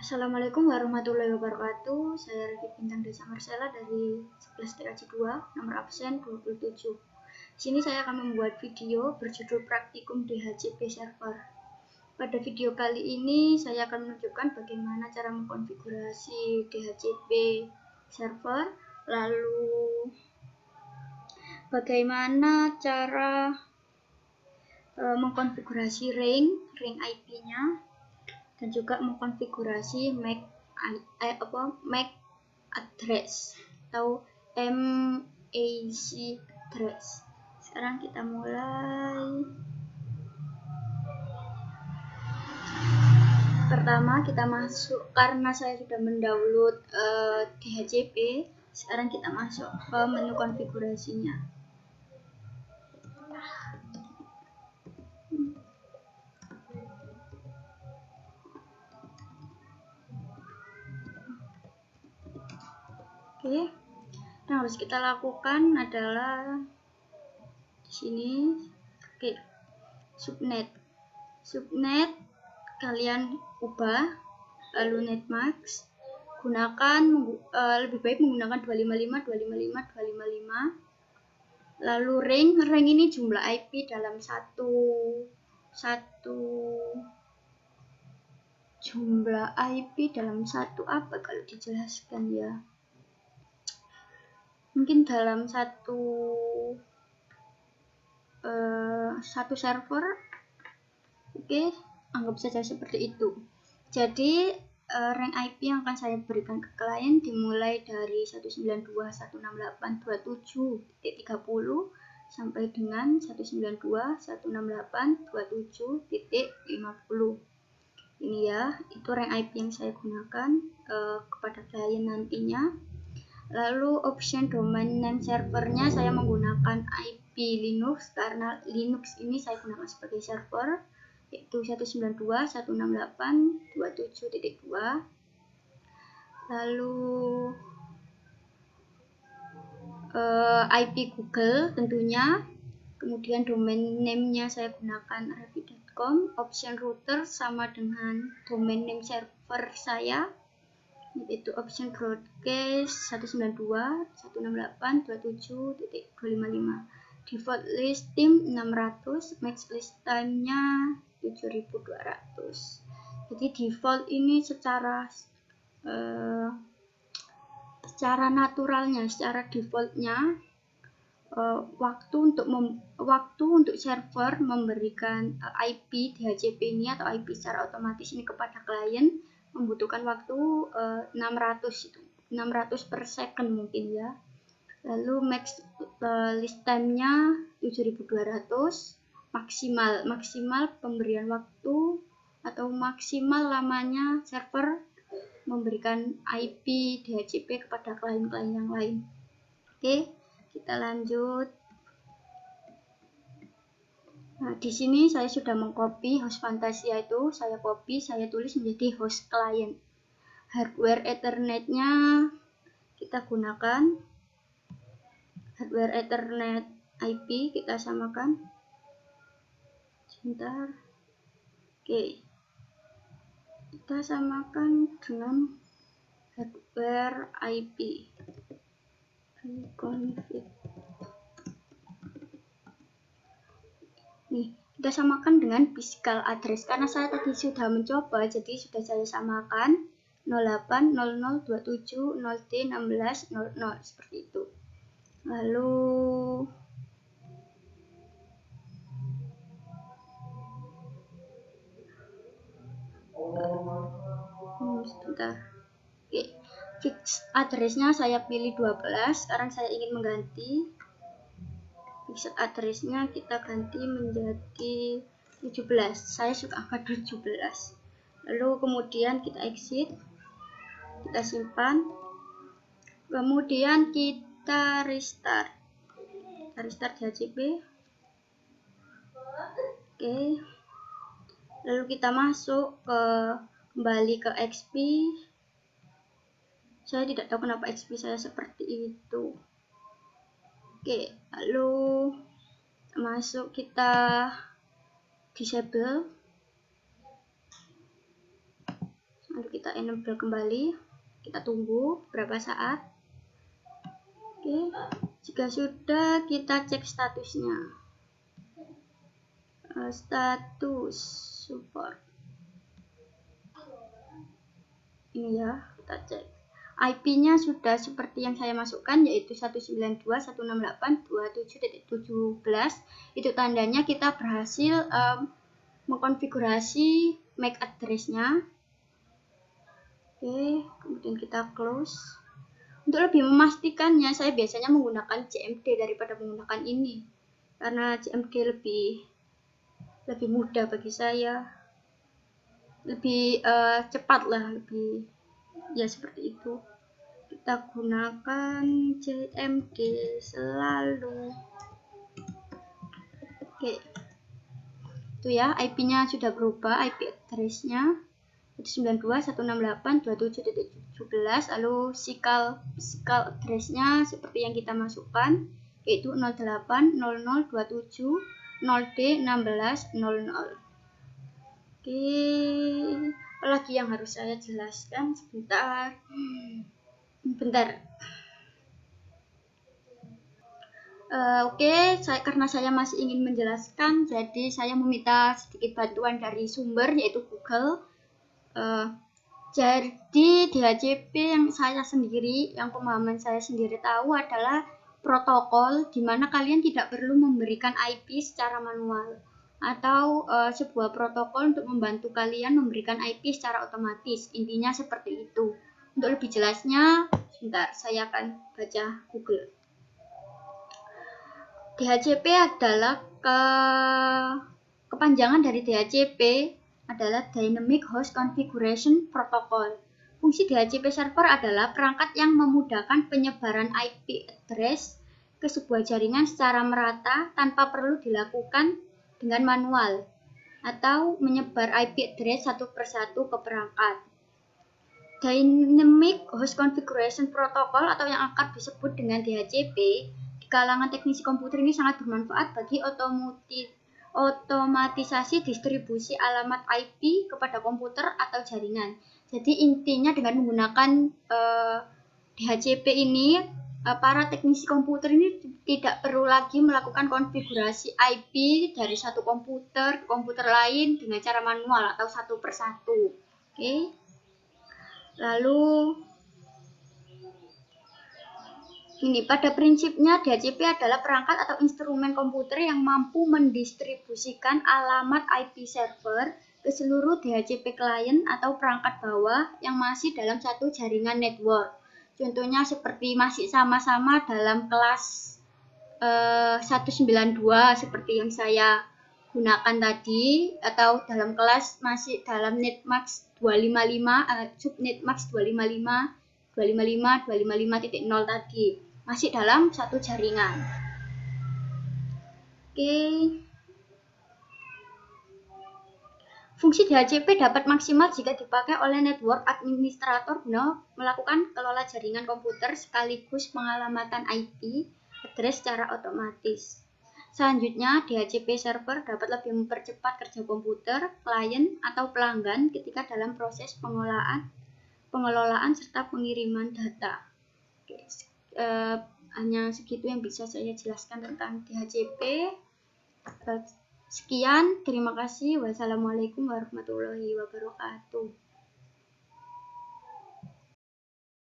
Assalamualaikum warahmatullahi wabarakatuh. Saya Revi Bintang Desa Marcella dari 11 TKJ 2, nomor absen 27. Sini saya akan membuat video berjudul Praktikum DHCP Server. Pada video kali ini saya akan menunjukkan bagaimana cara mengkonfigurasi DHCP server, lalu bagaimana cara mengkonfigurasi ring IP-nya, dan juga mengkonfigurasi MAC address atau MAC address. Sekarang kita mulai. Pertama kita masuk, karena saya sudah mendownload DHCP. Sekarang kita masuk ke menu konfigurasinya. Oke, yang harus kita lakukan adalah di sini. Oke, subnet kalian ubah, lalu netmask gunakan lebih baik menggunakan 255, lalu ring ini jumlah IP dalam satu jumlah IP dalam satu apa kalau dijelaskan ya, mungkin dalam satu server. Oke, anggap saja seperti itu. Jadi rank IP yang akan saya berikan ke klien dimulai dari 192.168.27.30 sampai dengan 192.168.27.50. Ini ya, itu rank IP yang saya gunakan kepada klien nantinya. Lalu option domain name servernya saya menggunakan IP Linux, karena Linux ini saya gunakan sebagai server, yaitu 192.168.27.2. lalu IP Google tentunya, kemudian domain name-nya saya gunakan revi.com. Option router sama dengan domain name server saya, yaitu option broadcast 192.168.27.255. default list time 600, max list time-nya 7200. Jadi default ini secara naturalnya, secara defaultnya waktu untuk server memberikan IP DHCP ini atau IP secara otomatis ini kepada klien membutuhkan waktu 600 per second mungkin ya. Lalu max list time-nya 7200, maksimal pemberian waktu atau maksimal lamanya server memberikan IP DHCP kepada klien-klien yang lain. Oke, kita lanjut. Nah, di sini saya sudah mengcopy host Fantasia itu, saya copy, saya tulis menjadi host klien. Hardware Ethernet-nya kita gunakan hardware Ethernet IP, kita samakan. Sebentar. Oke. Kita samakan dengan hardware IP. Config. Nih, kita samakan dengan physical address. Karena saya tadi sudah mencoba, jadi sudah saya samakan 0800270T1600 seperti itu. Lalu sebentar. Oke, fix address-nya saya pilih 12. Sekarang saya ingin mengganti fixed address-nya, kita ganti menjadi 17. Saya suka angka 17. Lalu kemudian kita exit, kita simpan, kemudian kita restart DHCP. Oke, lalu kita masuk kembali ke XP. Saya tidak tahu kenapa XP saya seperti itu. Oke, lalu masuk, kita disable, lalu kita kita enable kembali, kita tunggu beberapa saat. Oke, jika sudah kita cek statusnya. Status support ini ya, kita cek IP-nya sudah seperti yang saya masukkan, yaitu 192.168.27.17. Itu tandanya kita berhasil mengkonfigurasi MAC address-nya. Oke, kemudian kita close. Untuk lebih memastikannya, saya biasanya menggunakan CMD daripada menggunakan ini, karena CMD lebih mudah bagi saya, lebih cepat lah, lebih ya seperti itu. Kita gunakan CMD selalu. Oke, itu ya, IP-nya sudah berubah, IP address-nya 192.168.27.17. Lalu physical address-nya seperti yang kita masukkan, yaitu 08.0027.0D16.00. Oke, apalagi yang harus saya jelaskan? Sebentar. Oke, karena saya masih ingin menjelaskan, jadi saya meminta sedikit bantuan dari sumber, yaitu Google. Jadi DHCP yang pemahaman saya sendiri tahu adalah protokol di mana kalian tidak perlu memberikan IP secara manual, atau sebuah protokol untuk membantu kalian memberikan IP secara otomatis. Intinya seperti itu. Untuk lebih jelasnya, sebentar, saya akan baca Google. DHCP adalah kepanjangan dari DHCP adalah Dynamic Host Configuration Protocol. Fungsi DHCP server adalah perangkat yang memudahkan penyebaran IP address ke sebuah jaringan secara merata tanpa perlu dilakukan dengan manual, atau menyebar IP address satu persatu ke perangkat. Dynamic Host Configuration Protocol atau yang akrab disebut dengan DHCP di kalangan teknisi komputer ini sangat bermanfaat bagi otomatisasi distribusi alamat IP kepada komputer atau jaringan. Jadi intinya dengan menggunakan DHCP ini, para teknisi komputer ini tidak perlu lagi melakukan konfigurasi IP dari satu komputer ke komputer lain dengan cara manual atau satu persatu. Oke. Lalu ini, pada prinsipnya DHCP adalah perangkat atau instrumen komputer yang mampu mendistribusikan alamat IP server ke seluruh DHCP klien atau perangkat bawah yang masih dalam satu jaringan network. Contohnya seperti masih sama-sama dalam kelas 192 seperti yang saya gunakan tadi, atau dalam kelas masih dalam netmax 255, subnetmax 255.255.0 tadi, masih dalam satu jaringan. Oke. Fungsi DHCP dapat maksimal jika dipakai oleh network administrator guna melakukan kelola jaringan komputer sekaligus pengalamatan IP address secara otomatis. Selanjutnya, DHCP server dapat lebih mempercepat kerja komputer, klien, atau pelanggan ketika dalam proses pengelolaan serta pengiriman data. Oke. Hanya segitu yang bisa saya jelaskan tentang DHCP. Sekian, terima kasih. Wassalamualaikum warahmatullahi wabarakatuh.